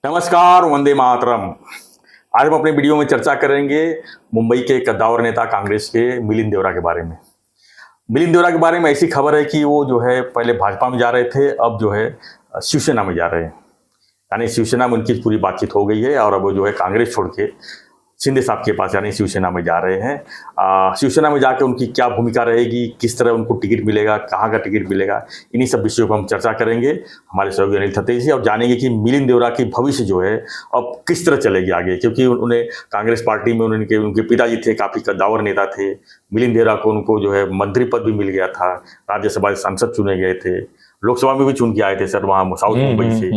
नमस्कार, वंदे मातरम। आज हम अपने वीडियो में चर्चा करेंगे मुंबई के कद्दावर नेता कांग्रेस के मिलिंद देवरा के बारे में। मिलिंद देवरा के बारे में ऐसी खबर है कि वो जो है पहले भाजपा में जा रहे थे, अब जो है शिवसेना में जा रहे हैं। यानी शिवसेना में उनकी पूरी बातचीत हो गई है और अब वो जो है कांग्रेस छोड़ के शिंदे साहब के पास यानी शिवसेना में जा रहे हैं। शिवसेना में जाकर उनकी क्या भूमिका रहेगी, किस तरह उनको टिकट मिलेगा, कहाँ का टिकट मिलेगा, इन्हीं सब विषयों पर हम चर्चा करेंगे हमारे सहयोगी अनिल थतेजी से, और जानेंगे कि मिलिंद देवरा की भविष्य जो है अब किस तरह चलेगी आगे। क्योंकि उन्हें कांग्रेस पार्टी में उनके पिताजी थे, काफ़ी कद्दावर नेता थे। मिलिंद देवरा को उनको जो है मंत्री पद भी मिल गया था, राज्यसभा सांसद चुने गए थे, लोकसभा में भी चुन के आए थे सर वहाँ साउथ मुंबई से।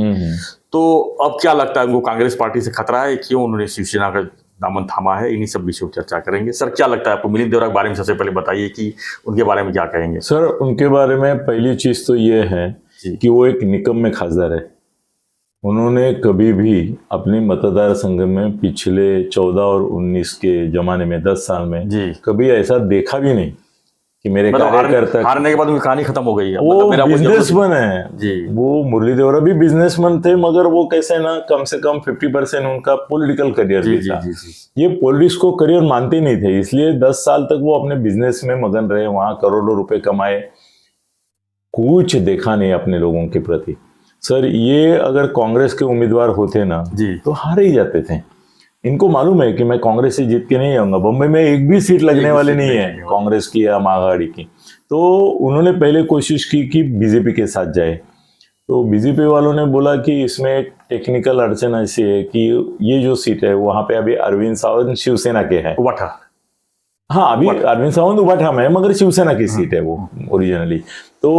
तो अब क्या लगता है उनको कांग्रेस पार्टी से खतरा है, क्यों उन्होंने शिवसेना का दामन थामा है, इन्हीं सब विषयों पर चर्चा करेंगे। सर क्या लगता है आपको, मिलिंद देवरा के बारे में सबसे पहले बताइए कि उनके बारे में क्या कहेंगे। सर उनके बारे में पहली चीज तो ये है कि वो एक निकम्मे खासदार है। उन्होंने कभी भी अपने मतदार संघ में पिछले 14 और 19 के जमाने में 10 साल में कभी ऐसा देखा भी नहीं कि मेरे कार्यकर्ता हारने के बाद उनकी कहानी खत्म हो गई है। वो बिजनेसमैन है जी। वो मुरली देवरा भी बिजनेसमैन थे, मगर वो कैसे ना कम से कम 50% उनका पॉलिटिकल करियर भी था। ये पॉलिटिक्स को करियर मानते नहीं थे, इसलिए 10 साल तक वो अपने बिजनेस में मगन रहे, वहां करोड़ों रुपए कमाए, कुछ देखा नहीं अपने लोगों के प्रति। सर ये अगर कांग्रेस के उम्मीदवार होते ना तो हार ही जाते थे। इनको मालूम है कि मैं कांग्रेस से जीत के नहीं आऊंगा, बम्बई में एक भी सीट लगने वाली नहीं है कांग्रेस की या माघाड़ी की। तो उन्होंने पहले कोशिश की कि बीजेपी के साथ जाए, तो बीजेपी वालों ने बोला कि इसमें एक टेक्निकल अड़चन ऐसी है कि ये जो सीट है वहां पे अभी अरविंद सावंत शिवसेना के है। हाँ, अभी अरविंद सावंत उबाठा में है, मगर शिवसेना की सीट है वो ओरिजिनली। तो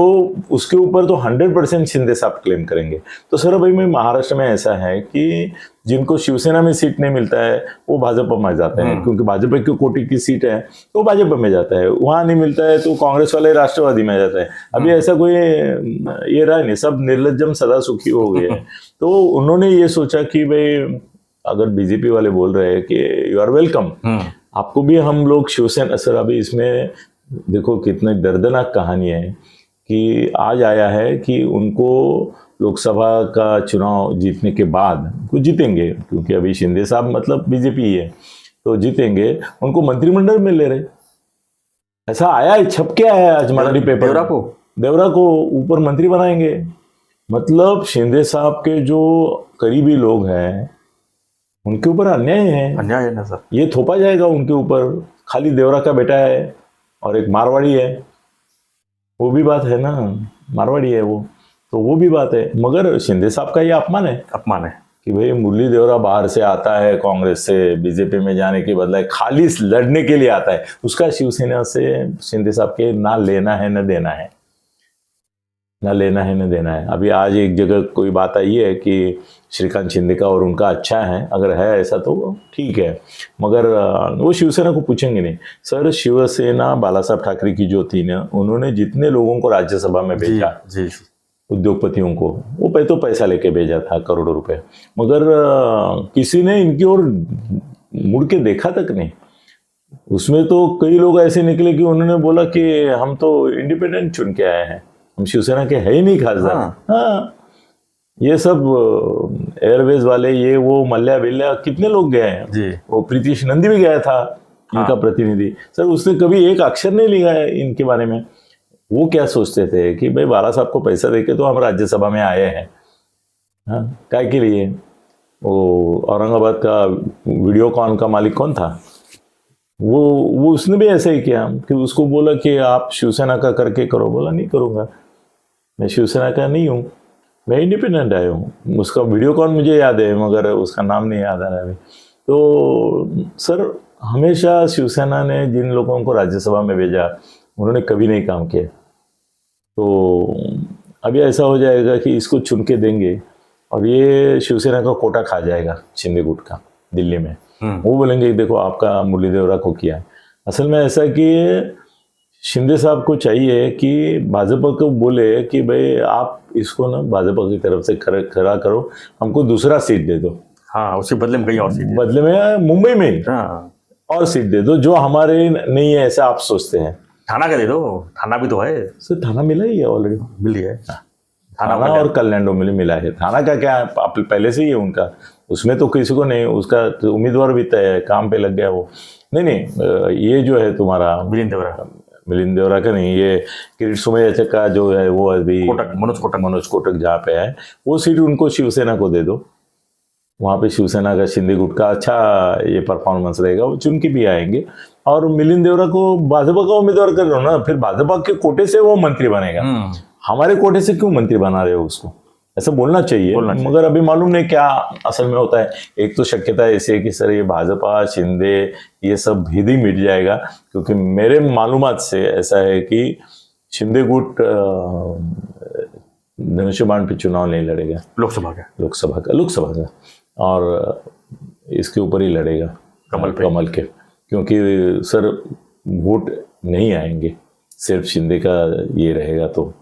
उसके ऊपर तो 100% शिंदे साहब क्लेम करेंगे। तो सर भाई में महाराष्ट्र में ऐसा है कि जिनको शिवसेना में सीट नहीं मिलता है वो भाजपा में जाते हैं, क्योंकि भाजपा की कोटि की सीट है तो भाजपा में जाता है। वहां नहीं मिलता है तो कांग्रेस वाले राष्ट्रवादी में जाता है। अभी ऐसा कोई ये रहा नहीं, सब निर्लज्जम सदा सुखी हो गए हैं। तो उन्होंने ये सोचा कि भाई अगर बीजेपी वाले बोल रहे हैं कि यू आर वेलकम, आपको भी हम लोग शिवसेना। सर अभी इसमें देखो कितनी दर्दनाक कहानी है कि आज आया है कि उनको लोकसभा का चुनाव जीतने के बाद वो जीतेंगे, क्योंकि अभी शिंदे साहब मतलब बीजेपी ही है, तो जीतेंगे, उनको मंत्रिमंडल में ले रहे। ऐसा आया, छप के आया आज मराठी पेपर, देवरा को ऊपर मंत्री बनाएंगे। मतलब शिंदे साहब के जो करीबी लोग हैं उनके ऊपर अन्याय है ना सर। ये थोपा जाएगा उनके ऊपर, खाली देवरा का बेटा है और एक मारवाड़ी है, वो भी बात है ना, मारवाड़ी है वो, तो वो भी बात है। मगर शिंदे साहब का ये अपमान है कि भाई मुरली देवरा बाहर से आता है कांग्रेस से बीजेपी में जाने के बदले खाली लड़ने के लिए आता है, उसका शिवसेना से शिंदे साहब के ना लेना है न देना है, ना लेना है न देना है। अभी आज एक जगह कोई बात आई है कि श्रीकांत शिंदे का और उनका अच्छा है, अगर है ऐसा तो ठीक है, मगर वो शिवसेना को पूछेंगे नहीं। सर शिवसेना बाला साहब ठाकरे की जो थी ना, उन्होंने जितने लोगों को राज्यसभा में भेजा जी, उद्योगपतियों को, वो तो पैसा लेके भेजा था करोड़ों रुपए, मगर किसी ने इनकी ओर मुड़ के देखा तक नहीं। उसमें तो कई लोग ऐसे निकले कि उन्होंने बोला कि हम तो इंडिपेंडेंट चुन के आए हैं, हम शिवसेना के है ही नहीं खासदार। हाँ, ये सब एयरवेज वाले, ये वो मल्ल्या बिल्ल्या कितने लोग गए हैं जी। वो प्रीतीश नंदी भी गया था इनका प्रतिनिधि, सर उसने कभी एक अक्षर नहीं लिखा है इनके बारे में। वो क्या सोचते थे कि भाई बाला साहब को पैसा देके तो हम राज्यसभा में आए हैं, हाँ काय के लिए। वो औरंगाबाद का वीडियोकॉन का मालिक कौन था, वो उसने भी ऐसा ही किया कि उसको बोला कि आप शिवसेना का करके करो, बोला नहीं करूँगा, मैं शिवसेना का नहीं हूँ, मैं इंडिपेंडेंट आया हूँ। उसका वीडियोकॉन मुझे याद है, मगर उसका नाम नहीं याद आ रहा है। तो सर हमेशा शिवसेना ने जिन लोगों को राज्यसभा में भेजा उन्होंने कभी नहीं काम किया। तो अभी ऐसा हो जाएगा कि इसको चुन के देंगे और ये शिवसेना का कोटा खा जाएगा शिंदे गुट का दिल्ली में। वो बोलेंगे देखो आपका मुरली देवरा को किया। असल में ऐसा कि शिंदे साहब को चाहिए कि भाजपा को बोले कि भाई आप इसको ना भाजपा की तरफ से खड़ा करो, हमको दूसरा सीट दे दो। हाँ, उसके बदले में कहीं और सीट, बदले में मुंबई में और सीट दे दो जो हमारे नहीं है, ऐसा आप सोचते हैं। थाना का दे दो, थाना भी तो है सर, थाना मिला ही है ऑलरेडी, मिल गया है। थाना और कल्याण डोंबिवली मिला है। थाना का क्या आप पहले से ही है उनका, उसमें तो किसी को नहीं, उसका तो उम्मीदवार भी तय है, काम पे लग गया वो। नहीं, ये जो है तुम्हारा मिलिंद देवरा का नहीं, ये किरीट सोमैया का जो है वो अभी मनोज कोटक जहाँ पे है, वो सीट उनको शिवसेना को दे दो। वहाँ पे शिवसेना का शिंदे गुट का अच्छा ये परफॉर्मेंस रहेगा, वो चुन के भी आएंगे। और मिलिंद देवरा को भाजपा का उम्मीदवार कर रहे हो ना, फिर भाजपा के कोटे से वो मंत्री बनेगा, हमारे कोटे से क्यों मंत्री बना रहे हो उसको, ऐसा बोलना चाहिए। मगर अभी मालूम नहीं क्या असल में होता है। एक तो शक्यता ऐसी है कि सर ये भाजपा शिंदे ये सब भेद ही मिट जाएगा, क्योंकि मेरे मालूमात से ऐसा है कि शिंदे गुट धनुष्यबाण पे चुनाव नहीं लड़ेगा, लोकसभा का और इसके ऊपर ही लड़ेगा कमल के, क्योंकि सर वोट नहीं आएंगे, सिर्फ शिंदे का ये रहेगा तो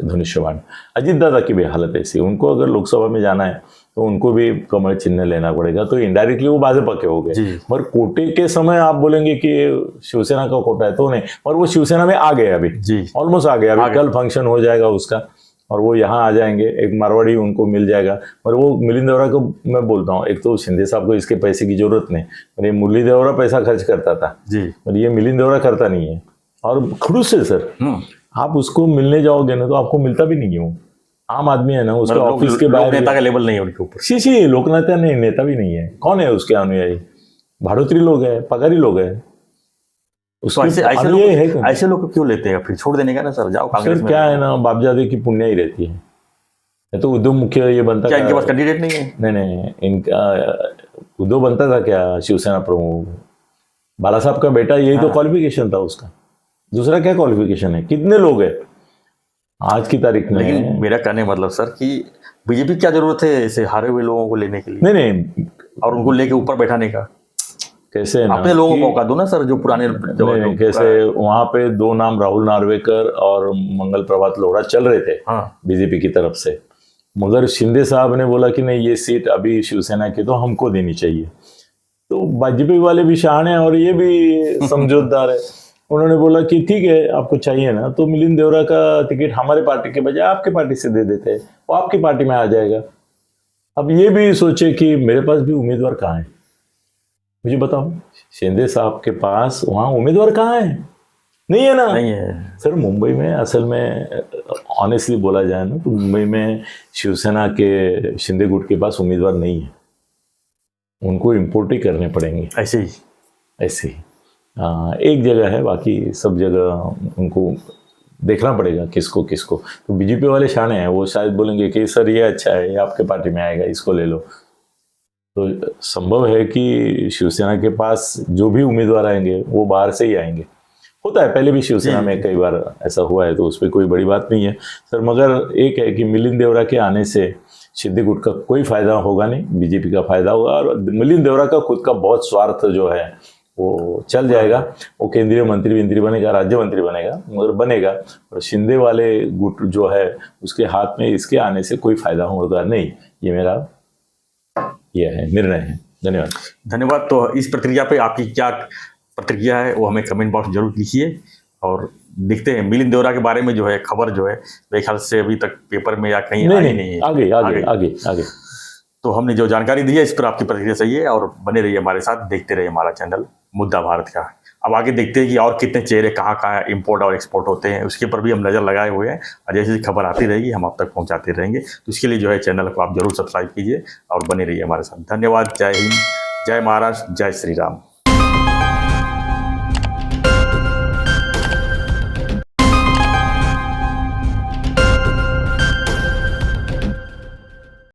धनुष्यबाण। अजीत दादा की भी हालत ऐसी, उनको अगर लोकसभा में जाना है तो उनको भी कमल चिन्ह लेना पड़ेगा, तो इनडायरेक्टली वो भाजपा के हो गए। पर कोटे के समय आप बोलेंगे कि शिवसेना का कोटा है तो नहीं, और वो शिवसेना में आ गए अभी, ऑलमोस्ट आ गए अभी, कल फंक्शन हो जाएगा उसका और वो यहाँ आ जाएंगे, एक मारवाड़ी उनको मिल जाएगा। और वो मिलिंद देवरा को मैं बोलता हूँ, एक तो शिंदे साहब को इसके पैसे की जरूरत नहीं, और ये मुरली देवरा पैसा खर्च करता था और ये मिलिंद देवरा करता नहीं है। और खड़ूस से सर आप उसको मिलने जाओगे ना तो आपको मिलता भी नहीं है, वो आम आदमी है ना, उसके ऑफिस के बाहर नेता का लेवल नहीं है उनके ऊपर। शी लोक नेता नहीं, नेता भी नहीं है, कौन है उसके अनुयायी, भाड़ोत्री लोग है, पगारी लोग है। तो ऐसे लोग क्यों लेते हैं, फिर छोड़ देने का ना सर, जाओ कांग्रेस में। क्या है ना, बापजादे की पुण्य ही रहती है। तो उद्धव मुख्य ये बनता क्या इनके पास कैंडिडेट नहीं है? नहीं, इनका उद्धव बनता था क्या शिवसेना प्रमुख, बाला साहब का बेटा, यही तो क्वालिफिकेशन था उसका, दूसरा क्या क्वालिफिकेशन है? कितने लोग हैं आज की तारीख में? लेकिन मेरा कहने मतलब सर कि बीजेपी क्या जरूरत है ऐसे हारे हुए लोगों को लेने के लिए? नहीं, और उनको लेके ऊपर बैठाने का कैसे ना, अपने लोगों को मौका दो ना सर, जो पुराने नहीं, कैसे वहां पे दो नाम राहुल नार्वेकर और मंगल प्रभात लोढ़ा चल रहे थे बीजेपी की तरफ से, मगर शिंदे साहब ने बोला कि नहीं ये सीट अभी शिवसेना की तो हमको देनी चाहिए। तो बीजेपी वाले भी शान है और ये भी समझौतदार है, उन्होंने बोला कि ठीक है आपको चाहिए ना तो मिलिंद देवरा का टिकट हमारे पार्टी के बजाय आपके पार्टी से दे देते हैं, वो आपकी पार्टी में आ जाएगा। अब ये भी सोचे कि मेरे पास भी उम्मीदवार कहाँ है, मुझे बताओ, शिंदे साहब के पास वहाँ उम्मीदवार कहाँ है? नहीं है ना, नहीं है सर। मुंबई में असल में ऑनेस्टली बोला जाए ना तो मुंबई में शिवसेना के शिंदे गुट के पास उम्मीदवार नहीं है, उनको इम्पोर्ट ही करने पड़ेंगे। ऐसे ही एक जगह है, बाकी सब जगह उनको देखना पड़ेगा किसको। तो बीजेपी वाले शाने हैं, वो शायद बोलेंगे कि सर ये अच्छा है, ये आपके पार्टी में आएगा, इसको ले लो। तो संभव है कि शिवसेना के पास जो भी उम्मीदवार आएंगे वो बाहर से ही आएंगे, होता है, पहले भी शिवसेना में कई बार ऐसा हुआ है, तो उस पर कोई बड़ी बात नहीं है सर। मगर एक है कि मिलिंद देवरा के आने से शिंदे गुट का कोई फायदा होगा नहीं, बीजेपी का फायदा होगा, और मिलिंद देवरा का खुद का बहुत स्वार्थ जो है वो चल जाएगा, वो केंद्रीय मंत्री बनेगा, राज्य मंत्री बनेगा, मगर बनेगा, और शिंदे वाले गुट जो है उसके हाथ में इसके आने से कोई फायदा होगा नहीं, ये मेरा निर्णय है। धन्यवाद। तो इस प्रक्रिया पे आपकी क्या प्रतिक्रिया है वो हमें कमेंट बॉक्स जरूर लिखिए, और देखते हैं मिलिंद देवरा के बारे में जो है खबर जो है मेरे ख्याल से अभी तक पेपर में या कहीं नहीं है, आगे। तो हमने जो जानकारी दी है इस पर आपकी प्रतिक्रिया सही है, और बने रहिए हमारे साथ, देखते रहिए हमारा चैनल मुद्दा भारत का। अब आगे देखते हैं कि और कितने चेहरे कहाँ इंपोर्ट और एक्सपोर्ट होते हैं, उसके ऊपर भी हम नज़र लगाए हुए हैं, और जैसे खबर आती रहेगी हम आप तक पहुँचाते रहेंगे। तो इसके लिए जो है चैनल को आप जरूर सब्सक्राइब कीजिए और बने रहिए हमारे साथ। धन्यवाद। जय हिंद, जय महाराष्ट्र, जय श्री राम।